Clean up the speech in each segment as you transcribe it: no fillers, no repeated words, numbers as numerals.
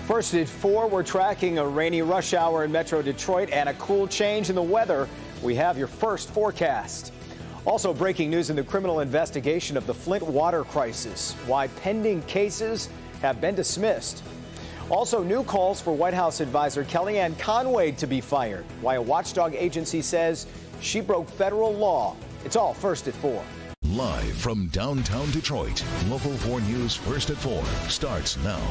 First at 4, we're tracking a rainy rush hour in Metro Detroit and a cool change in the weather. We have your first forecast. Also breaking news in the criminal investigation of the Flint water crisis. Why pending cases have been dismissed. Also new calls for White House advisor Kellyanne Conway to be fired. Why a watchdog agency says she broke federal law. It's all first at 4. Live from downtown Detroit, Local 4 News First at 4 starts now.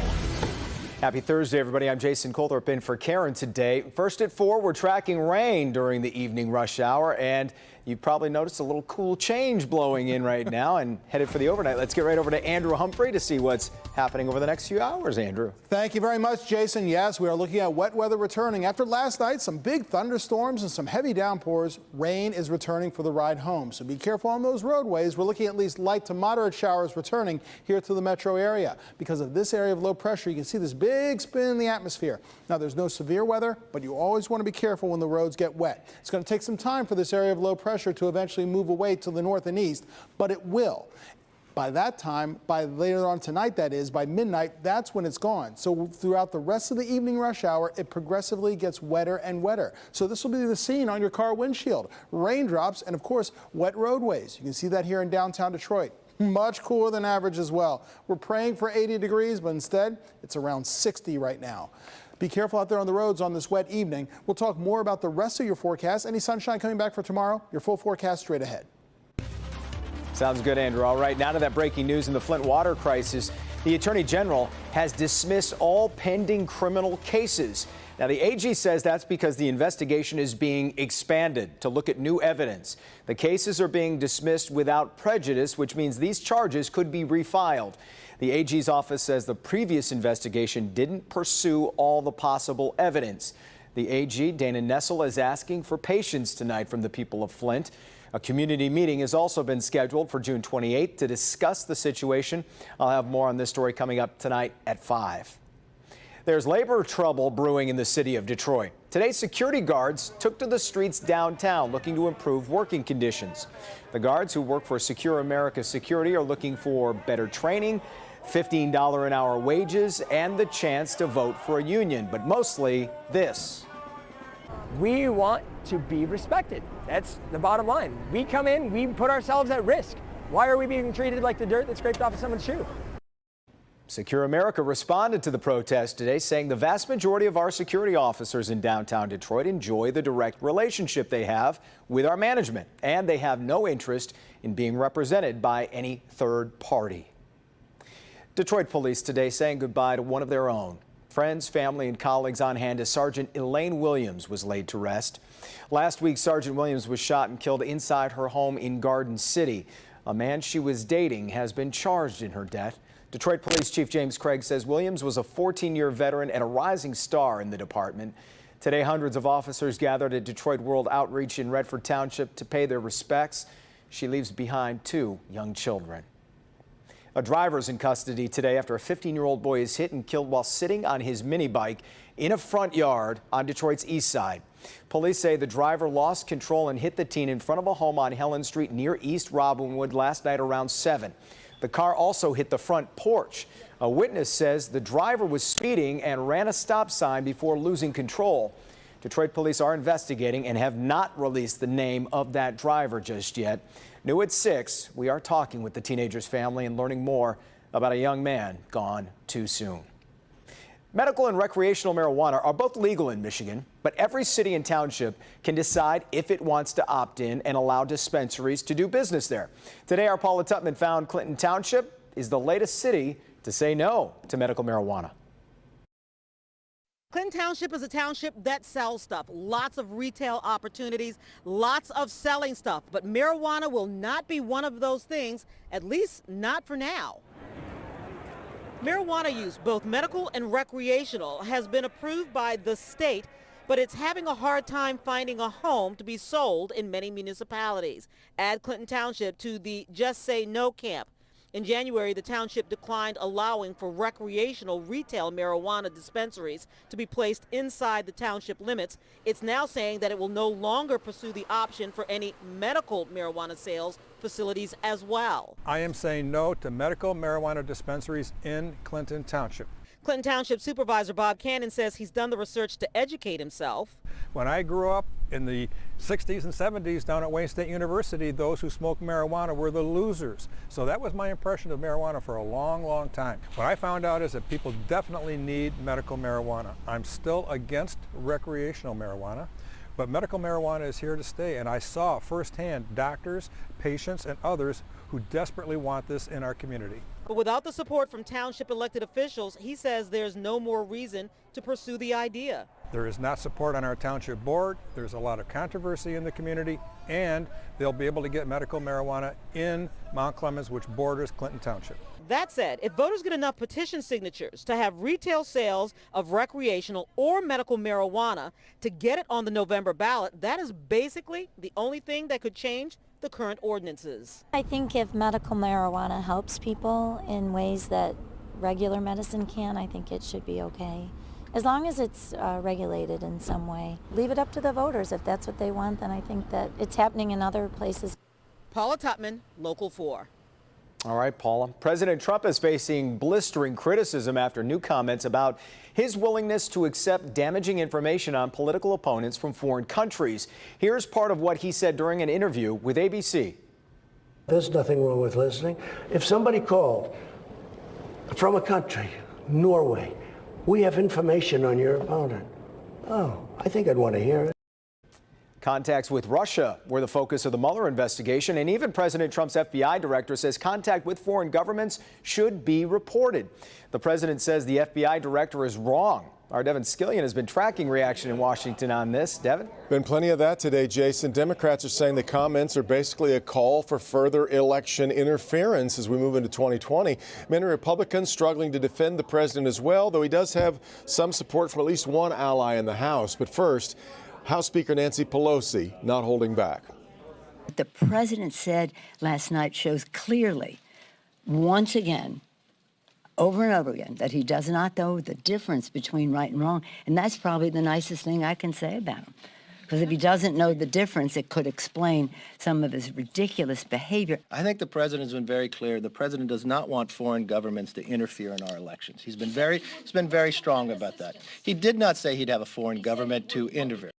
Happy Thursday, everybody. I'm Jason Colthorpe in for Karen today. First at 4, we're tracking rain during the evening rush hour, and you probably noticed a little cool change blowing in right now and headed for the overnight. Let's get right over to Andrew Humphrey to see what's happening over the next few hours, Andrew. Thank you very much, Jason. Yes, we are looking at wet weather returning. After last night, some big thunderstorms and some heavy downpours, rain is returning for the ride home. So be careful on those roadways. We're looking at least light to moderate showers returning here to the metro area. Because of this area of low pressure, you can see this big spin in the atmosphere. Now, there's no severe weather, but you always want to be careful when the roads get wet. It's going to take some time for this area of low pressure to eventually move away to the north and east, but it will. By that time, by later on tonight, that is, by midnight, that's when it's gone. So throughout the rest of the evening rush hour, it progressively gets wetter and wetter. So this will be the scene on your car windshield. Raindrops and, of course, wet roadways. You can see that here in downtown Detroit. Much cooler than average as well. We're praying for 80 degrees, but instead, it's around 60 right now. Be careful out there on the roads on this wet evening. We'll talk more about the rest of your forecast. Any sunshine coming back for tomorrow? Your full forecast straight ahead. Sounds good, Andrew. All right, now to that breaking news in the Flint water crisis. The Attorney General has dismissed all pending criminal cases. Now, the AG says that's because the investigation is being expanded to look at new evidence. The cases are being dismissed without prejudice, which means these charges could be refiled. The AG's office says the previous investigation didn't pursue all the possible evidence. The AG, Dana Nessel, is asking for patience tonight from the people of Flint. A community meeting has also been scheduled for June 28th to discuss the situation. I'll have more on this story coming up tonight at 5. There's labor trouble brewing in the city of Detroit. Today, security guards took to the streets downtown looking to improve working conditions. The guards who work for Secure America Security are looking for better training, $15 an hour wages, and the chance to vote for a union, but mostly this. We want to be respected. That's the bottom line. We come in, we put ourselves at risk. Why are we being treated like the dirt that's scraped off of someone's shoe? Secure America responded to the protest today, saying the vast majority of our security officers in downtown Detroit enjoy the direct relationship they have with our management, and they have no interest in being represented by any third party. Detroit police today saying goodbye to one of their own. Friends, family, and colleagues on hand as Sgt Williams was laid to rest. Last week, Sgt Williams was shot and killed inside her home in Garden City. A man she was dating has been charged in her death. Detroit Police Chief James Craig says Williams was a 14-year veteran and a rising star in the department. Today, hundreds of officers gathered at Detroit World Outreach in Redford Township to pay their respects. She leaves behind 2 young children. A driver's in custody today after a 15-year-old boy is hit and killed while sitting on his mini bike in a front yard on Detroit's east side. Police say the driver lost control and hit the teen in front of a home on Helen Street near East Robinwood last night around 7. The car also hit the front porch. A witness says the driver was speeding and ran a stop sign before losing control. Detroit police are investigating and have not released the name of that driver just yet. New at 6, we are talking with the teenager's family and learning more about a young man gone too soon. Medical and recreational marijuana are both legal in Michigan, but every city and township can decide if it wants to opt in and allow dispensaries to do business there. Today, our Paula Tutman found Clinton Township is the latest city to say no to medical marijuana. Clinton Township is a township that sells stuff, lots of retail opportunities, lots of selling stuff, but marijuana will not be one of those things, at least not for now. Marijuana use, both medical and recreational, has been approved by the state, but it's having a hard time finding a home to be sold in many municipalities. Add Clinton Township to the Just Say No camp. In January, the township declined allowing for recreational retail marijuana dispensaries to be placed inside the township limits. It's now saying that it will no longer pursue the option for any medical marijuana sales facilities as well. I am saying no to medical marijuana dispensaries in Clinton Township. Clinton Township Supervisor Bob Cannon says he's done the research to educate himself. When I grew up in the 60s and 70s down at Wayne State University, those who smoked marijuana were the losers. So that was my impression of marijuana for a long, long time. What I found out is that people definitely need medical marijuana. I'm still against recreational marijuana, but medical marijuana is here to stay, and I saw firsthand doctors, patients, and others who desperately want this in our community. But without the support from township elected officials, he says there's no more reason to pursue the idea. There is not support on our township board. There's a lot of controversy in the community, and they'll be able to get medical marijuana in Mount Clemens, which borders Clinton Township. That said, if voters get enough petition signatures to have retail sales of recreational or medical marijuana to get it on the November ballot, that is basically the only thing that could change the current ordinances. I think if medical marijuana helps people in ways that regular medicine can, I think it should be okay. As long as it's regulated in some way. Leave it up to the voters. If that's what they want, then I think that it's happening in other places. Paula Tutman, Local 4. All right, Paula. President Trump is facing blistering criticism after new comments about his willingness to accept damaging information on political opponents from foreign countries. Here's part of what he said during an interview with ABC. There's nothing wrong with listening. If somebody called from a country, Norway, we have information on your opponent. Oh, I think I'd want to hear it. Contacts with Russia were the focus of the Mueller investigation, and even President Trump's FBI director says contact with foreign governments should be reported. The president says the FBI director is wrong. Our Devin Skillian has been tracking reaction in Washington on this. Devin? Been plenty of that today, Jason. Democrats are saying the comments are basically a call for further election interference as we move into 2020. Many Republicans struggling to defend the president as well, though he does have some support from at least one ally in the House. But first, House Speaker Nancy Pelosi not holding back. What the president said last night shows clearly, once again, over and over again, that he does not know the difference between right and wrong. And that's probably the nicest thing I can say about him. Because if he doesn't know the difference, it could explain some of his ridiculous behavior. I think the president's been very clear. The president does not want foreign governments to interfere in our elections. He's been very strong about that. He did not say he'd have a foreign government to interfere.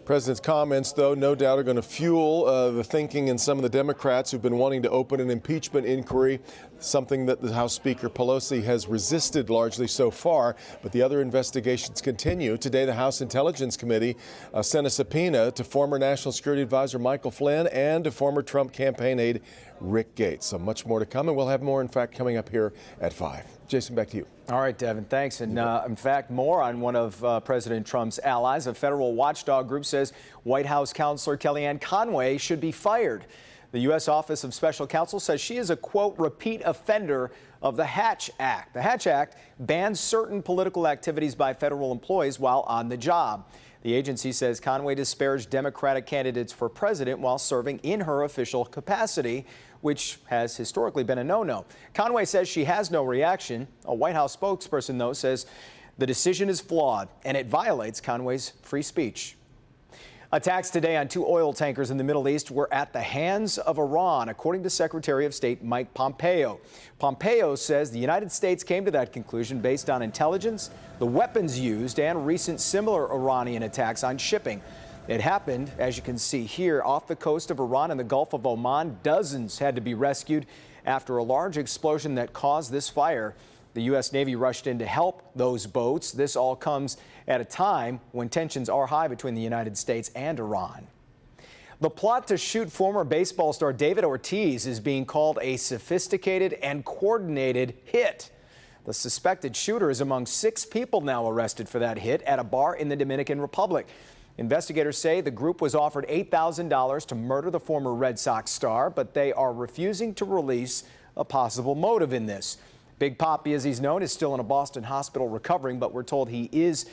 President's comments, though, no doubt are going to fuel the thinking in some of the Democrats who've been wanting to open an impeachment inquiry, something that the House Speaker Pelosi has resisted largely so far. But the other investigations continue. Today, the House Intelligence Committee sent a subpoena to former National Security Advisor Michael Flynn and to former Trump campaign aide Rick Gates. So much more to come, and we'll have more, in fact, coming up here at 5. Jason, back to you. All right, Devin, thanks. And in fact, more on one of President Trump's allies. A federal watchdog group says White House counselor Kellyanne Conway should be fired. The U.S. Office of Special Counsel says she is a, quote, repeat offender of the Hatch Act. The Hatch Act bans certain political activities by federal employees while on the job. The agency says Conway disparaged Democratic candidates for president while serving in her official capacity, which has historically been a no-no. Conway says she has no reaction. A White House spokesperson, though, says the decision is flawed and it violates Conway's free speech. Attacks today on 2 oil tankers in the Middle East were at the hands of Iran, according to Secretary of State Mike Pompeo. Pompeo says the United States came to that conclusion based on intelligence, the weapons used, and recent similar Iranian attacks on shipping. It happened, as you can see here, off the coast of Iran in the Gulf of Oman. Dozens had to be rescued after a large explosion that caused this fire. The U.S. Navy rushed in to help those boats. This all comes at a time when tensions are high between the United States and Iran. The plot to shoot former baseball star David Ortiz is being called a sophisticated and coordinated hit. The suspected shooter is among 6 people now arrested for that hit at a bar in the Dominican Republic. Investigators say the group was offered $8,000 to murder the former Red Sox star, but they are refusing to release a possible motive in this. Big Papi, as he's known, is still in a Boston hospital recovering, but we're told he is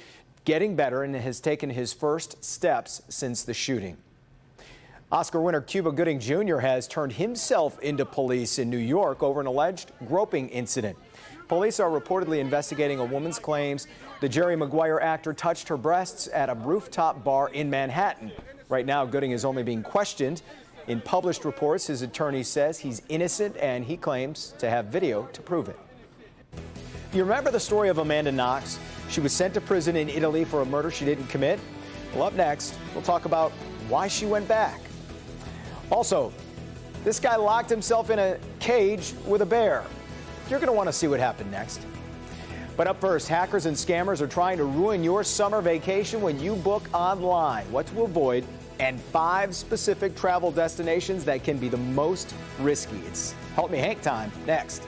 getting better and has taken his first steps since the shooting. Oscar winner Cuba Gooding Jr. has turned himself into police in New York over an alleged groping incident. Police are reportedly investigating a woman's claims the Jerry Maguire actor touched her breasts at a rooftop bar in Manhattan. Right now, Gooding is only being questioned. In published reports, his attorney says he's innocent and he claims to have video to prove it. You remember the story of Amanda Knox? She was sent to prison in Italy for a murder she didn't commit. Well, up next, we'll talk about why she went back. Also, this guy locked himself in a cage with a bear. You're going to want to see what happened next. But up first, hackers and scammers are trying to ruin your summer vacation when you book online. What to avoid, and 5 specific travel destinations that can be the most risky. It's Help Me Hank time next.